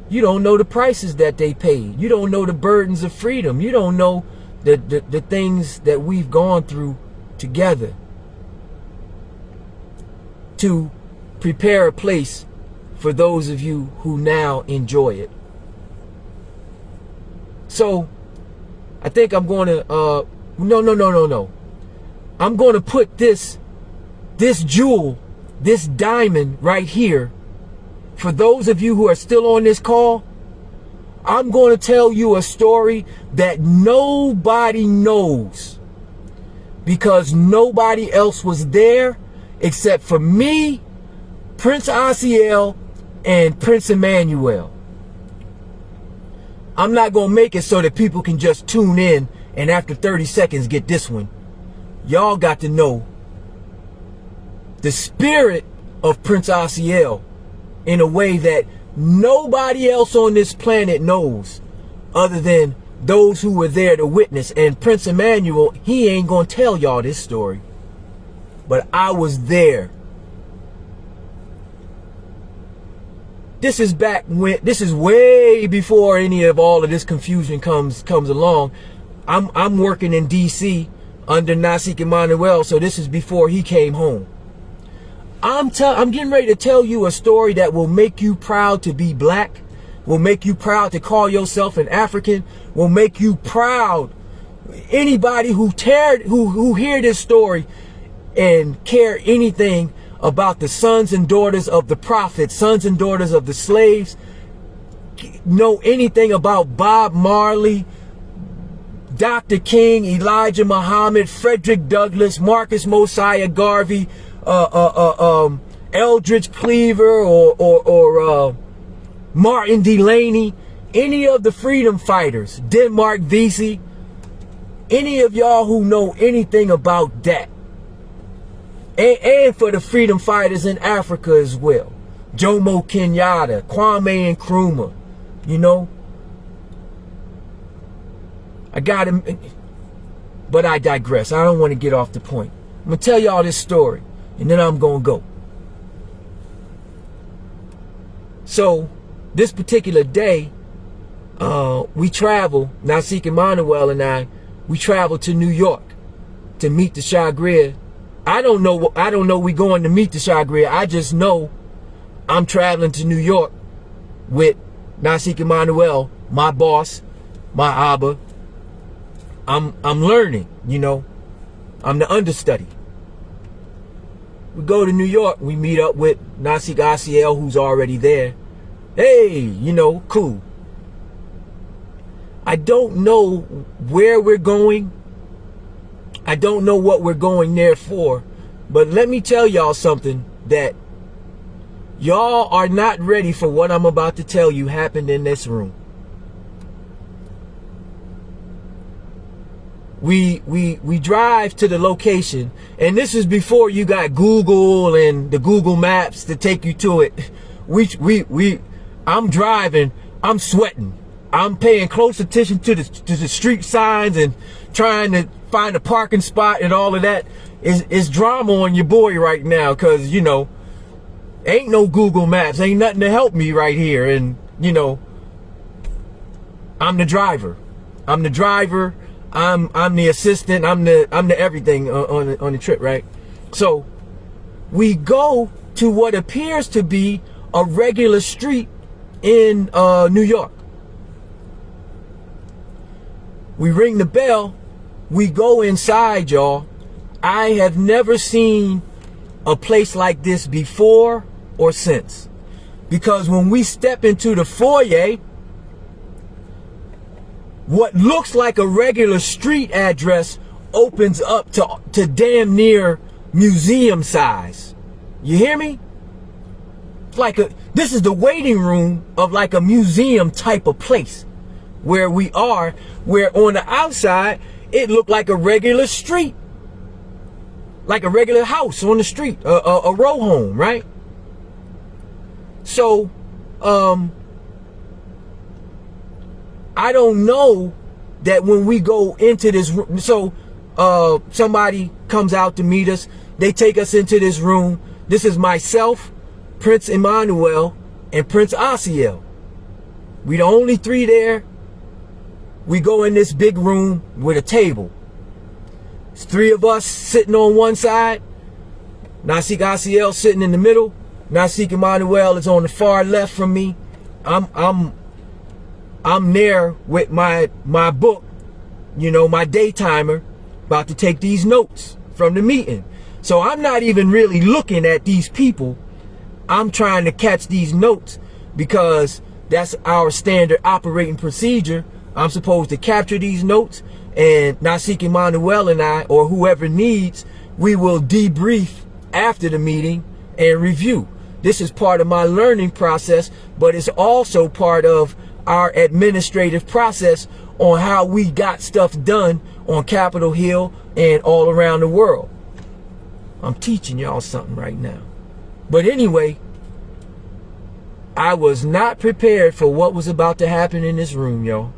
You don't know the prices that they paid. You don't know the burdens of freedom. You don't know the things that we've gone through together to prepare a place for those of you who now enjoy it. So I think I'm going to no. I'm going to put this jewel, this diamond right here. For those of you who are still on this call, I'm going to tell you a story that nobody knows, because nobody else was there except for me, Prince Asiel, and Prince Emmanuel. I'm not going to make it so that people can just tune in and after 30 seconds get this one. Y'all got to know the spirit of Prince Asiel in a way that nobody else on this planet knows, other than those who were there to witness. And Prince Emmanuel, he ain't gonna tell y'all this story, but I was there. This is way before any of all of this confusion comes along. I'm working in DC under Nasik Emmanuel, so this is before he came home. I'm getting ready to tell you a story that will make you proud to be black, will make you proud to call yourself an African, will make you proud. Anybody who hear this story and care anything about the sons and daughters of the prophets, sons and daughters of the slaves, know anything about Bob Marley, Dr. King, Elijah Muhammad, Frederick Douglass, Marcus Mosiah Garvey, Eldridge Cleaver, or Martin Delaney, any of the freedom fighters, Denmark Vesey, any of y'all who know anything about that, and for the freedom fighters in Africa as well, Jomo Kenyatta, Kwame Nkrumah, you know. I got him, but I digress. I don't want to get off the point. I'm gonna tell y'all this story, and then I'm gonna go. So this particular day, we travel, Nasik Emmanuel and I, we travel to New York to meet the Shagrid. I don't know we going to meet the Shagrid. I just know I'm traveling to New York with Nasik Emmanuel, my boss, my Abba. I'm learning, you know. I'm the understudy. We go to New York, we meet up with Nasik Asiel, who's already there. Hey, you know, cool. I don't know where we're going. I don't know what we're going there for. But let me tell y'all something, that y'all are not ready for what I'm about to tell you happened in this room. We drive to the location, and this is before you got Google and the Google Maps to take you to it. I'm driving, I'm sweating, I'm paying close attention to the street signs and trying to find a parking spot and all of that. Is drama on your boy right now, because, you know, ain't no Google Maps, ain't nothing to help me right here. And, you know, I'm the driver. I'm the assistant. I'm the everything on the trip, right? So we go to what appears to be a regular street in New York. We ring the bell. We go inside, y'all. I have never seen a place like this before or since, because when we step into the foyer, what looks like a regular street address opens up to damn near museum size. You hear me? this is the waiting room of like a museum type of place where we are, where on the outside, it looked like a regular street, like a regular house on the street, a row home, right? So, I don't know that when we go into this room, so somebody comes out to meet us, they take us into this room. This is myself, Prince Emmanuel, and Prince Asiel. We the only three there. We go in this big room with a table. It's three of us sitting on one side. Nasik Asiel sitting in the middle. Nasik Emmanuel is on the far left from me. I'm there with my book, you know, my day timer, about to take these notes from the meeting. So I'm not even really looking at these people. I'm trying to catch these notes because that's our standard operating procedure. I'm supposed to capture these notes, and Nasik Emmanuel and I, or whoever needs, we will debrief after the meeting and review. This is part of my learning process, but it's also part of our administrative process on how we got stuff done on Capitol Hill and all around the world. I'm teaching y'all something right now. But anyway, I was not prepared for what was about to happen in this room, y'all.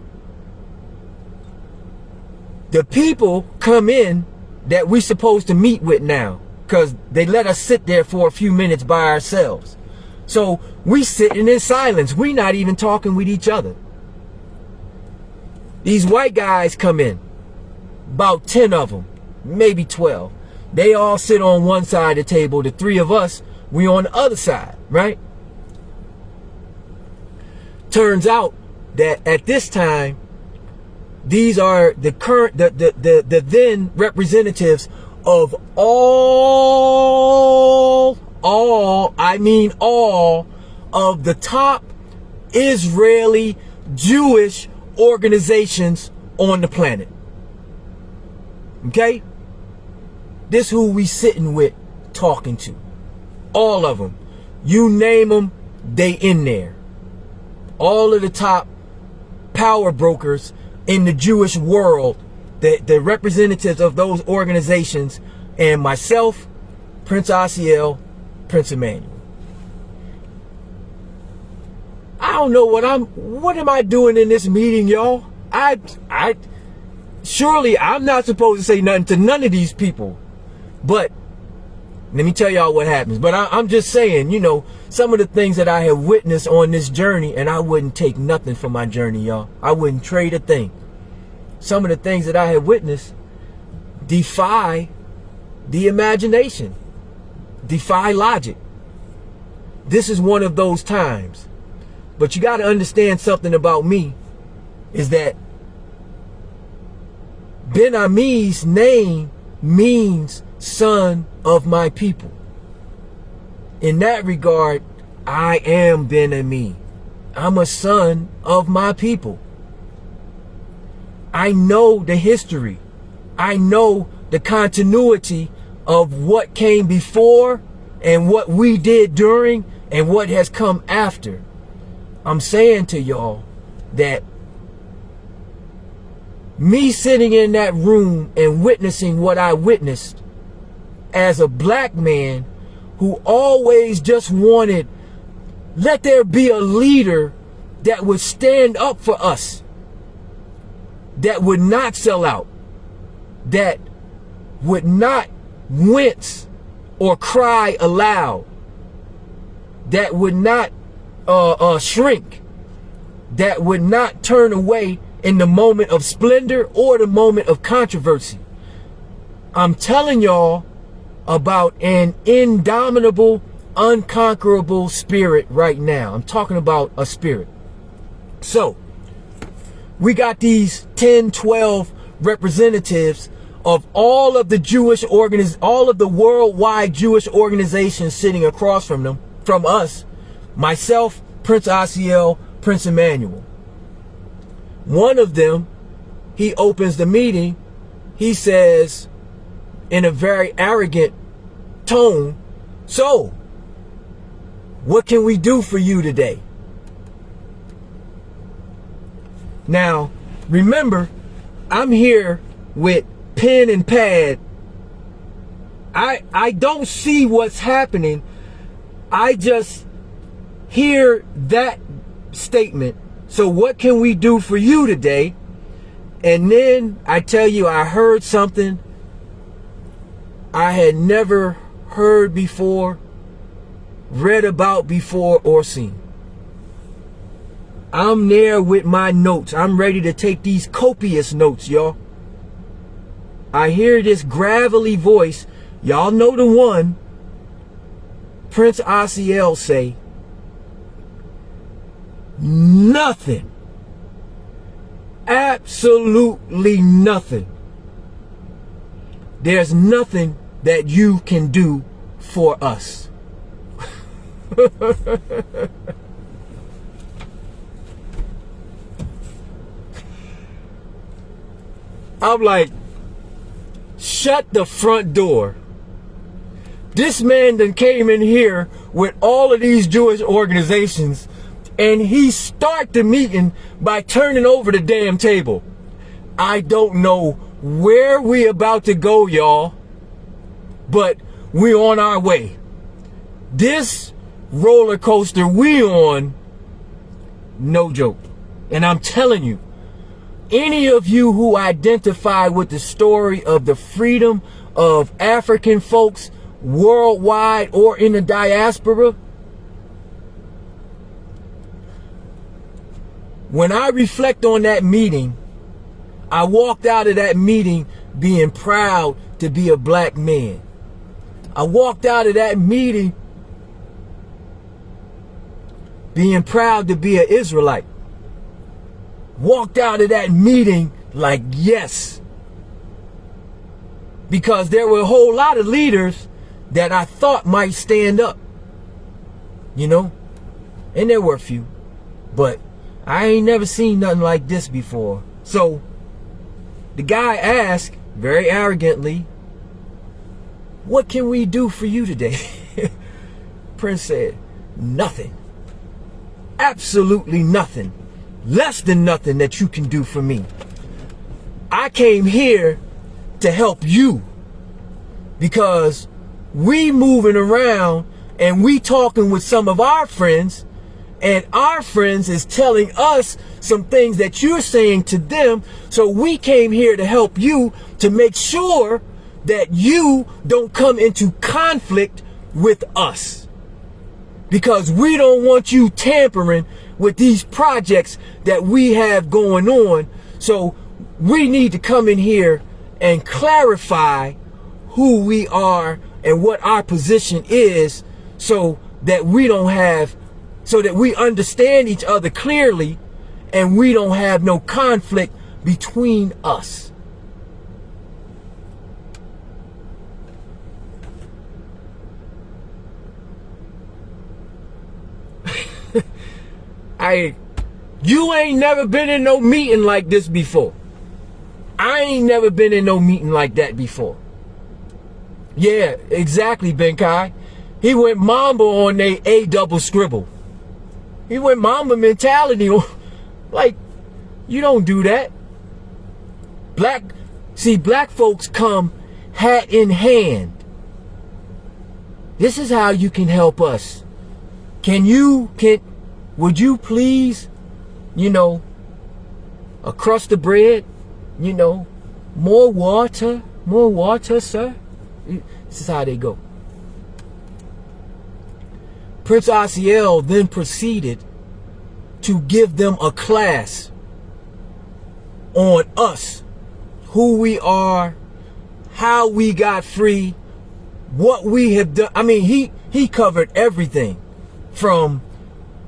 The people come in that we supposed to meet with now, because they let us sit there for a few minutes by ourselves. So we sitting in silence. We not even talking with each other. These white guys come in, about 10 of them, maybe 12. They all sit on one side of the table. The three of us, we on the other side, right? Turns out that at this time, these are the current, the then representatives of all of the top Israeli Jewish organizations on the planet. Okay? This who we sitting with, talking to. All of them. You name them, they in there. All of the top power brokers in the Jewish world, the representatives of those organizations, and myself, Prince Asiel, Prince Emmanuel. I don't know what am I doing in this meeting, y'all? Surely I'm not supposed to say nothing to none of these people. But let me tell y'all what happens. But I'm just saying, you know, some of the things that I have witnessed on this journey, and I wouldn't take nothing from my journey, y'all. I wouldn't trade a thing. Some of the things that I have witnessed defy the imagination, defy logic. This is one of those times. But you got to understand something about me, is that Ben Ami's name means son of my people. In that regard, I am Ben Ami. I'm a son of my people. I know the history. I know the continuity of what came before and what we did during and what has come after. I'm saying to y'all that me sitting in that room and witnessing what I witnessed as a black man who always just wanted, let there be a leader that would stand up for us, that would not sell out, that would not wince or cry aloud, that would not shrink, that would not turn away in the moment of splendor or the moment of controversy. I'm telling y'all about an indomitable, unconquerable spirit right now. I'm talking about a spirit. So, we got these 10, 12 representatives of all of the Jewish all of the worldwide Jewish organizations sitting across from them, from us, myself, Prince Asiel, Prince Emmanuel. One of them, he opens the meeting, he says in a very arrogant tone, so, What can we do for you today? Now, remember, I'm here with pen and pad. I don't see what's happening. I just hear that statement. So what can we do for you today? And then I tell you, I heard something I had never heard before, read about before, or seen. I'm there with my notes. I'm ready to take these copious notes, y'all. I hear this gravelly voice. Y'all know the one. Prince Asiel say, nothing. Absolutely nothing. There's nothing that you can do for us. I'm like, shut the front door. This man done came in here with all of these Jewish organizations, and he start the meeting by turning over the damn table. I don't know where we about to go, y'all, but we on our way. This roller coaster we on, no joke. And I'm telling you, any of you who identify with the story of the freedom of African folks worldwide or in the diaspora, when I reflect on that meeting, I walked out of that meeting being proud to be a black man. I walked out of that meeting being proud to be an Israelite. Walked out of that meeting like, yes. Because there were a whole lot of leaders that I thought might stand up. You know? And there were a few. But I ain't never seen nothing like this before. So the guy asked very arrogantly, what can we do for you today? Prince said, nothing. Absolutely nothing. Less than nothing that you can do for me. I came here to help you because we moving around and we talking with some of our friends, and our friends is telling us some things that you're saying to them. So we came here to help you to make sure that you don't come into conflict with us, because we don't want you tampering with these projects that we have going on. So we need to come in here and clarify who we are and what our position is, so that we don't have, so that we understand each other clearly and we don't have no conflict between us. You ain't never been in no meeting like this before. I ain't never been in no meeting like that before. Yeah, exactly, Ben Kai. He went Mamba on a double scribble. He went Mamba mentality on, like, you don't do that. Black folks come hat in hand. This is how you can help us. Would you please, a crust of bread, more water, sir? This is how they go. Prince Asiel then proceeded to give them a class on us, who we are, how we got free, what we have done. I mean, he covered everything from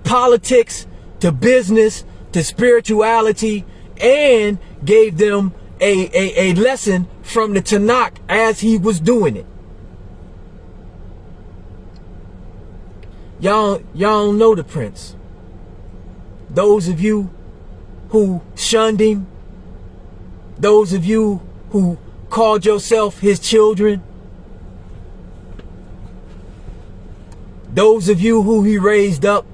politics to business to spirituality, and gave them a lesson from the Qanath as he was doing it. Y'all know the prince. Those of you who shunned him, those of you who called yourself his children, Those of you who he raised up,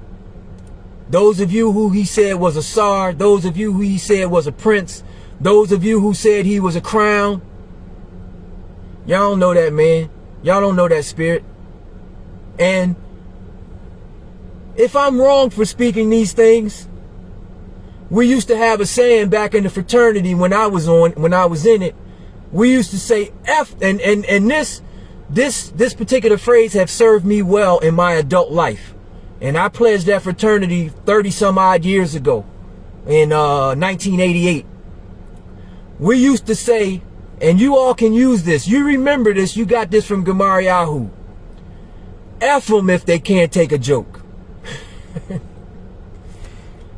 those of you who he said was a czar, those of you who he said was a prince, those of you who said he was a crown, y'all don't know that man. Y'all don't know that spirit. And if I'm wrong for speaking these things, we used to have a saying back in the fraternity when I was in it. We used to say F, and this particular phrase have served me well in my adult life. And I pledged that fraternity 30 some odd years ago in 1988. We used to say, and you all can use this, you remember this, you got this from Gamariyahu, F them if they can't take a joke.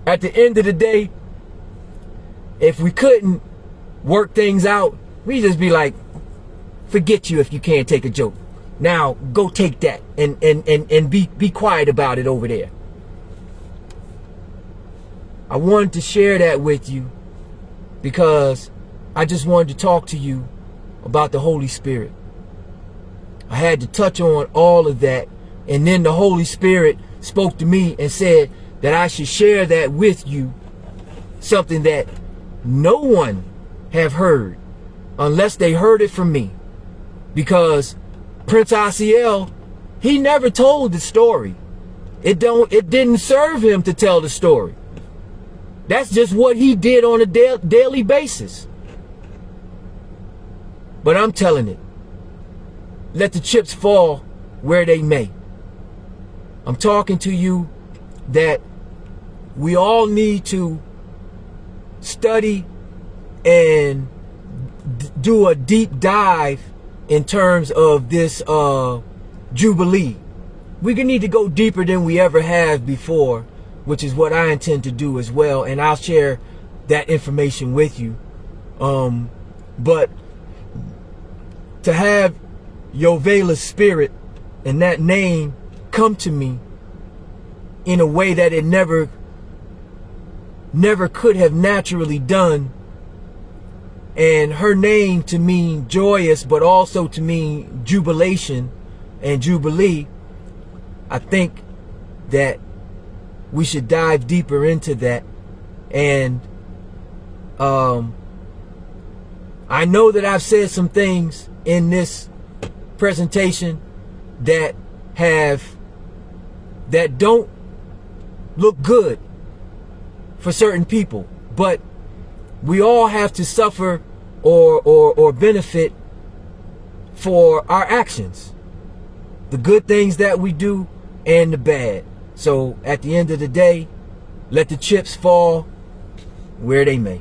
At the end of the day, if we couldn't work things out, we just be like, forget you if you can't take a joke. Now go take that and be quiet about it over there. I wanted to share that with you because I just wanted to talk to you about the Holy Spirit. I had to touch on all of that, and then the Holy Spirit spoke to me and said that I should share that with you, something that no one have heard unless they heard it from me. Because Prince Asiel, he never told the story. It didn't serve him to tell the story. That's just what he did on a daily basis. But I'm telling it, let the chips fall where they may. I'm talking to you that we all need to study and do a deep dive in terms of this Jubilee. We're going to need to go deeper than we ever have before, which is what I intend to do as well. And I'll share that information with you. But to have Yovela's spirit and that name come to me in a way that it never could have naturally done, and her name to mean joyous but also to mean jubilation and jubilee, I think that we should dive deeper into that. And I know that I've said some things in this presentation that don't look good for certain people, but we all have to suffer or benefit for our actions, the good things that we do and the bad. So at the end of the day, let the chips fall where they may.